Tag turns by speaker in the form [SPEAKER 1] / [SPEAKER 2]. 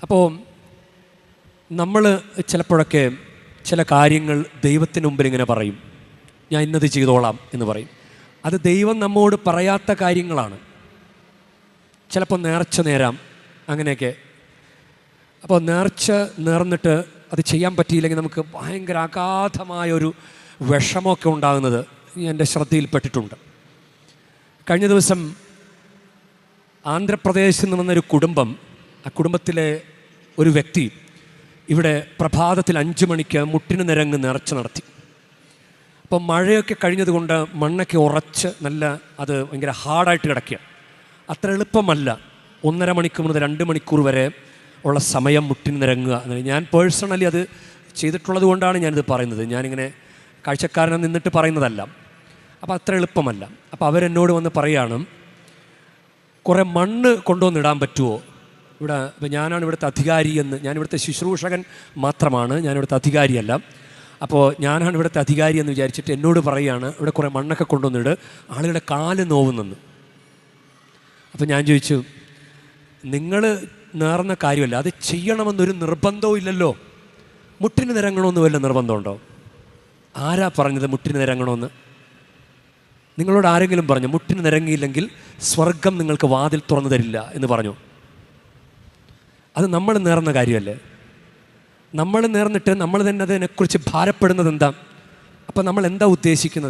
[SPEAKER 1] അപ്പോൾ നമ്മൾ ചിലപ്പോഴൊക്കെ ചില കാര്യങ്ങൾ ദൈവത്തിന് മുമ്പിൽ ഇങ്ങനെ പറയും, ഞാൻ ഇന്നത് ചെയ്തോളാം എന്ന് പറയും. അത് ദൈവം നമ്മോട് പറയാത്ത കാര്യങ്ങളാണ്. ചിലപ്പോൾ നേർച്ച നേരാം, അങ്ങനെയൊക്കെ. അപ്പോൾ നേർച്ച നേർന്നിട്ട് അത് ചെയ്യാൻ പറ്റിയില്ലെങ്കിൽ നമുക്ക് ഭയങ്കര അഗാധമായൊരു വിഷമമൊക്കെ ഉണ്ടാകുന്നത് എൻ്റെ ശ്രദ്ധയിൽപ്പെട്ടിട്ടുണ്ട്. കഴിഞ്ഞ ദിവസം ആന്ധ്രാപ്രദേശിൽ നിന്നൊരു കുടുംബം, ആ കുടുംബത്തിലെ ഒരു വ്യക്തി ഇവിടെ പ്രഭാതത്തിൽ 5 മണിക്ക് മുട്ടിന് നിരങ്ങ് നേർച്ച നടത്തി. അപ്പോൾ മഴയൊക്കെ കഴിഞ്ഞതുകൊണ്ട് മണ്ണൊക്കെ ഉറച്ച് നല്ല അത് ഭയങ്കര ഹാർഡായിട്ട് കിടക്കുക. അത്ര എളുപ്പമല്ല 1.5 മണിക്കൂർ മുതൽ 2 മണിക്കൂർ വരെ ഉള്ള സമയം മുട്ടിന് നിരങ്ങുക. ഞാൻ പേഴ്സണലി അത് ചെയ്തിട്ടുള്ളത് കൊണ്ടാണ് ഞാനിത് പറയുന്നത്. ഞാനിങ്ങനെ കാഴ്ചക്കാരനെ നിന്നിട്ട് പറയുന്നതല്ല. അപ്പോൾ അത്ര എളുപ്പമല്ല. അപ്പോൾ അവരെന്നോട് വന്ന് പറയുകയാണ്, കുറേ മണ്ണ് കൊണ്ടുവന്നിടാൻ പറ്റുമോ ഇവിടെ? ഇപ്പോൾ ഞാനാണ് ഇവിടുത്തെ അധികാരി എന്ന്, ഞാനിവിടുത്തെ ശുശ്രൂഷകൻ മാത്രമാണ്, ഞാനിവിടുത്തെ അധികാരിയല്ല. അപ്പോൾ ഞാനാണ് ഇവിടുത്തെ അധികാരി എന്ന് വിചാരിച്ചിട്ട് എന്നോട് പറയുകയാണ്, ഇവിടെ കുറേ മണ്ണൊക്കെ കൊണ്ടുവന്നിട്ട് ആളുകളുടെ കാല് നോവുന്നെന്ന്. അപ്പോൾ ഞാൻ ചോദിച്ചു, നിങ്ങൾ നേർന്ന കാര്യമല്ല, അത് ചെയ്യണമെന്നൊരു നിർബന്ധവും ഇല്ലല്ലോ. മുട്ടിന് നിരങ്ങണമെന്ന് വല്ല നിർബന്ധമുണ്ടോ? ആരാ പറഞ്ഞത് മുട്ടിന് നിരങ്ങണമെന്ന്? നിങ്ങളോട് ആരെങ്കിലും പറഞ്ഞു മുട്ടിന് നിരങ്ങിയില്ലെങ്കിൽ സ്വർഗം നിങ്ങൾക്ക് വാതിൽ തുറന്നു തരില്ല എന്ന് പറഞ്ഞു? അത് നമ്മൾ നേർന്ന കാര്യമല്ലേ? നമ്മൾ നേർന്നിട്ട് നമ്മൾ തന്നെ അതിനെക്കുറിച്ച് ഭാരപ്പെടുന്നത് എന്താ? അപ്പം നമ്മൾ എന്താ ഉദ്ദേശിക്കുന്നത്?